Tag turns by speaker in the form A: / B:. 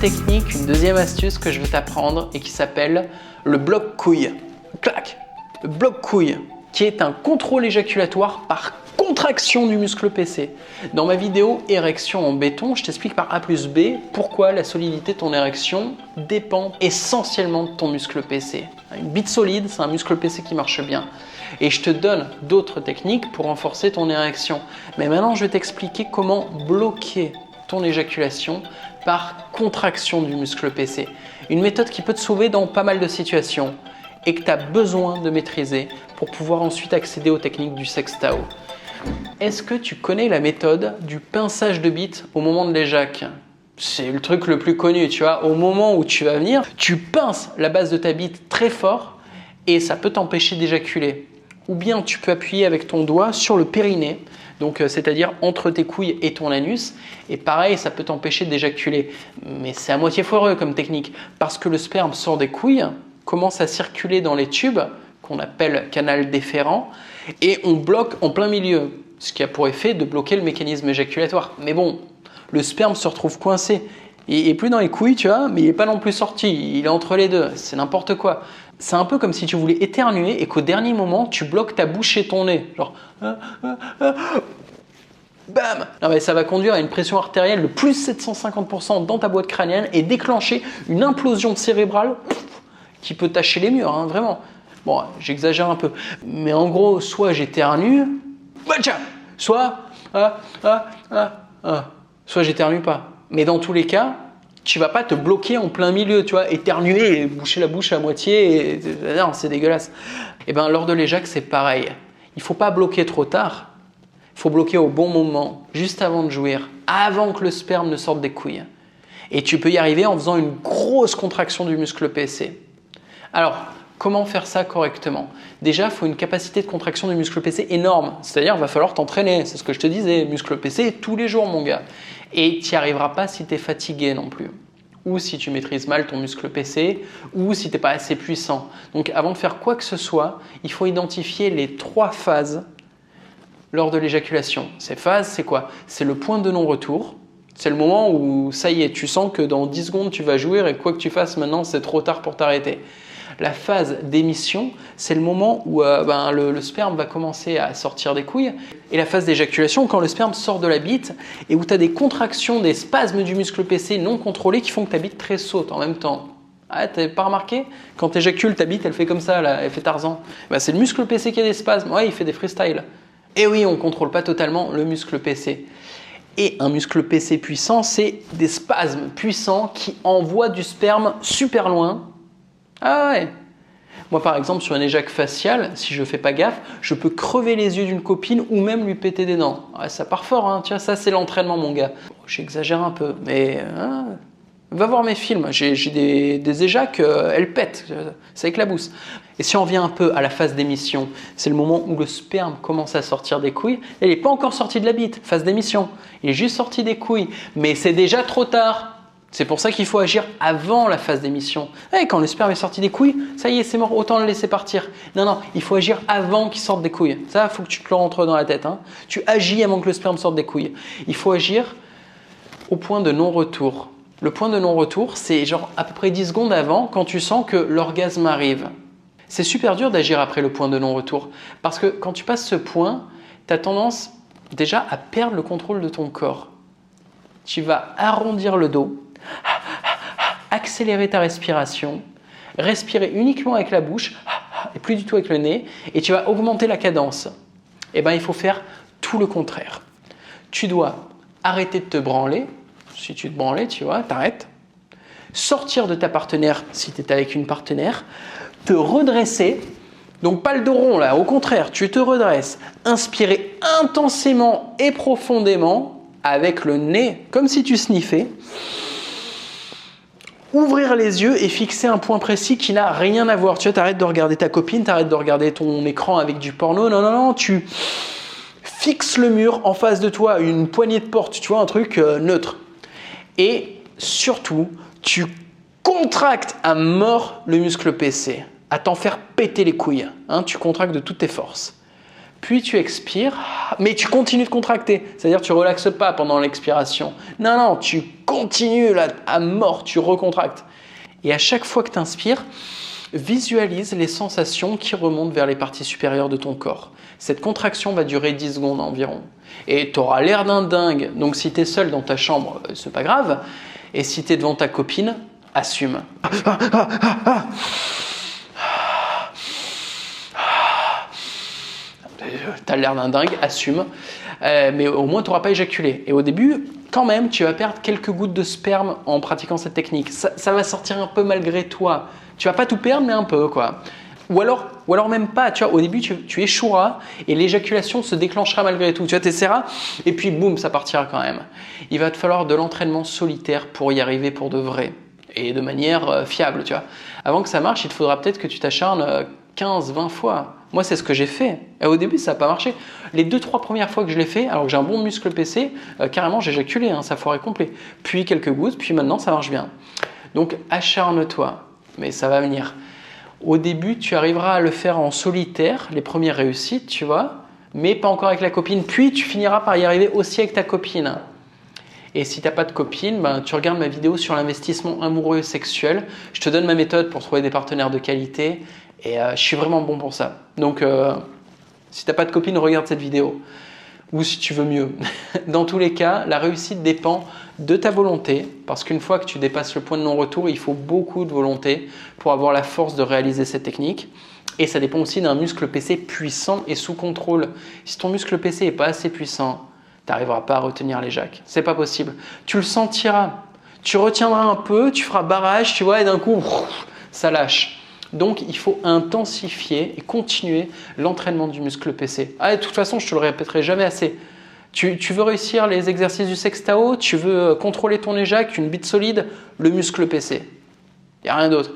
A: technique, une deuxième astuce que je vais t'apprendre et qui s'appelle le bloc-couille. Clac! Le bloc-couille, qui est un contrôle éjaculatoire par contraction du muscle PC. Dans ma vidéo érection en béton, je t'explique par A plus B pourquoi la solidité de ton érection dépend essentiellement de ton muscle PC. Une bite solide, c'est un muscle PC qui marche bien. Et je te donne d'autres techniques pour renforcer ton érection. Mais maintenant, je vais t'expliquer comment bloquer ton éjaculation par contraction du muscle PC. Une méthode qui peut te sauver dans pas mal de situations et que tu as besoin de maîtriser pour pouvoir ensuite accéder aux techniques du sextao. Est-ce que tu connais la méthode du pinçage de bite au moment de l'éjac? C'est le truc le plus connu, tu vois. Au moment où tu vas venir, tu pinces la base de ta bite très fort et ça peut t'empêcher d'éjaculer. Ou bien tu peux appuyer avec ton doigt sur le périnée, donc c'est-à-dire entre tes couilles et ton anus, et pareil, ça peut t'empêcher d'éjaculer. Mais c'est à moitié foireux comme technique, parce que le sperme sort des couilles, commence à circuler dans les tubes, qu'on appelle canal déférent, et on bloque en plein milieu, ce qui a pour effet de bloquer le mécanisme éjaculatoire. Mais bon, le sperme se retrouve coincé. Il n'est plus dans les couilles, tu vois, mais il n'est pas non plus sorti, il est entre les deux, c'est n'importe quoi. C'est un peu comme si tu voulais éternuer et qu'au dernier moment, tu bloques ta bouche et ton nez. Genre, bam! Non, mais ça va conduire à une pression artérielle de plus 750% dans ta boîte crânienne et déclencher une implosion cérébrale qui peut tacher les murs, hein, vraiment. Bon, j'exagère un peu. Mais en gros, soit j'éternue, soit j'éternue pas. Mais dans tous les cas, tu vas pas te bloquer en plein milieu, tu vois, éternuer et boucher la bouche à moitié. Non, c'est dégueulasse. Et bien, lors de l'éjac, c'est pareil. Il faut pas bloquer trop tard. Il faut bloquer au bon moment, juste avant de jouir, avant que le sperme ne sorte des couilles. Et tu peux y arriver en faisant une grosse contraction du muscle PC. Alors, comment faire ça correctement? Déjà, il faut une capacité de contraction du muscle PC énorme. C'est-à-dire, il va falloir t'entraîner. C'est ce que je te disais. Muscle PC tous les jours, mon gars. Et tu n'y arriveras pas si tu es fatigué non plus. Ou si tu maîtrises mal ton muscle PC, ou si tu n'es pas assez puissant. Donc, avant de faire quoi que ce soit, il faut identifier les 3 phases lors de l'éjaculation. Ces phases, c'est quoi? C'est le point de non-retour. C'est le moment où, ça y est, tu sens que dans 10 secondes, tu vas jouir et quoi que tu fasses maintenant, c'est trop tard pour t'arrêter. La phase d'émission, c'est le moment où le sperme va commencer à sortir des couilles. Et la phase d'éjaculation, quand le sperme sort de la bite et où tu as des contractions, des spasmes du muscle PC non contrôlés qui font que ta bite tressaute en même temps. Ah, t'avais pas remarqué? Quand tu éjacules, ta bite, elle fait comme ça, là, elle fait Tarzan. C'est le muscle PC qui a des spasmes. Ouais, il fait des freestyles. Et oui, on ne contrôle pas totalement le muscle PC. Et un muscle PC puissant, c'est des spasmes puissants qui envoient du sperme super loin. Ah ouais. Moi par exemple sur un éjac facial, si je fais pas gaffe, je peux crever les yeux d'une copine ou même lui péter des dents. Ouais, ça part fort, hein. Tiens, ça c'est l'entraînement mon gars. Bon, j'exagère un peu, mais va voir mes films, j'ai des éjacs, elles pètent, ça éclabousse. Et si on revient un peu à la phase d'émission, c'est le moment où le sperme commence à sortir des couilles. Il n'est pas encore sorti de la bite, phase d'émission. Il est juste sorti des couilles, mais c'est déjà trop tard. C'est pour ça qu'il faut agir avant la phase d'émission. Et quand le sperme est sorti des couilles, ça y est, c'est mort, autant le laisser partir. Non, il faut agir avant qu'il sorte des couilles. Ça, il faut que tu te le rentres dans la tête. Hein. Tu agis avant que le sperme sorte des couilles. Il faut agir au point de non-retour. Le point de non-retour, c'est genre à peu près 10 secondes avant, quand tu sens que l'orgasme arrive. C'est super dur d'agir après le point de non-retour. Parce que quand tu passes ce point, tu as tendance déjà à perdre le contrôle de ton corps. Tu vas arrondir le dos, accélérer ta respiration, respirer uniquement avec la bouche et plus du tout avec le nez, et tu vas augmenter la cadence. Eh bien, il faut faire tout le contraire. Tu dois arrêter de te branler. Si tu te branlais, tu vois, t'arrêtes. Sortir de ta partenaire si tu es avec une partenaire. Te redresser. Donc pas le dos rond là, au contraire, tu te redresses. Inspirer intensément et profondément avec le nez, comme si tu sniffais. Ouvrir les yeux et fixer un point précis qui n'a rien à voir. Tu vois, t'arrêtes de regarder ta copine, t'arrêtes de regarder ton écran avec du porno. Non, tu fixes le mur en face de toi, une poignée de porte, tu vois, un truc neutre. Et surtout, tu contractes à mort le muscle PC, à t'en faire péter les couilles. Hein, tu contractes de toutes tes forces. Puis tu expires, mais tu continues de contracter. C'est-à-dire tu ne relaxes pas pendant l'expiration. Non, non, tu continues là, à mort, tu recontractes. Et à chaque fois que tu inspires, visualise les sensations qui remontent vers les parties supérieures de ton corps. Cette contraction va durer 10 secondes environ. Et tu auras l'air d'un dingue. Donc si tu es seul dans ta chambre, c'est pas grave. Et si tu es devant ta copine, assume. Tu as l'air d'un dingue, assume. Mais au moins, tu n'auras pas éjaculé. Et au début, quand même, tu vas perdre quelques gouttes de sperme en pratiquant cette technique. Ça va sortir un peu malgré toi. Tu vas pas tout perdre, mais un peu, quoi. Ou alors même pas. Tu vois, au début, tu échoueras et l'éjaculation se déclenchera malgré tout. Tu vois, tu essaieras et puis boum, ça partira quand même. Il va te falloir de l'entraînement solitaire pour y arriver pour de vrai et de manière fiable, tu vois. Avant que ça marche, il te faudra peut-être que tu t'acharnes 15, 20 fois. Moi, c'est ce que j'ai fait. Et au début, ça n'a pas marché. Les 2-3 premières fois que je l'ai fait, alors que j'ai un bon muscle PC, carrément, j'ai éjaculé, hein, ça foirait complet. Puis quelques gouttes, puis maintenant, ça marche bien. Donc, acharne-toi, mais ça va venir. Au début, tu arriveras à le faire en solitaire, les premières réussites, tu vois, mais pas encore avec la copine. Puis, tu finiras par y arriver aussi avec ta copine. Et si tu n'as pas de copine, ben, tu regardes ma vidéo sur l'investissement amoureux et sexuel. Je te donne ma méthode pour trouver des partenaires de qualité. Et je suis vraiment bon pour ça. Donc, si tu n'as pas de copine, regarde cette vidéo. Ou si tu veux mieux. Dans tous les cas, la réussite dépend de ta volonté. Parce qu'une fois que tu dépasses le point de non-retour, il faut beaucoup de volonté pour avoir la force de réaliser cette technique. Et ça dépend aussi d'un muscle PC puissant et sous contrôle. Si ton muscle PC n'est pas assez puissant, tu n'arriveras pas à retenir les jacks. C'est pas possible. Tu le sentiras. Tu retiendras un peu, tu feras barrage, tu vois, et d'un coup, ça lâche. Donc, il faut intensifier et continuer l'entraînement du muscle PC. Ah, de toute façon, je ne te le répéterai jamais assez. Tu veux réussir les exercices du sextao, tu veux contrôler ton éjac, une bite solide, le muscle PC. Il n'y a rien d'autre.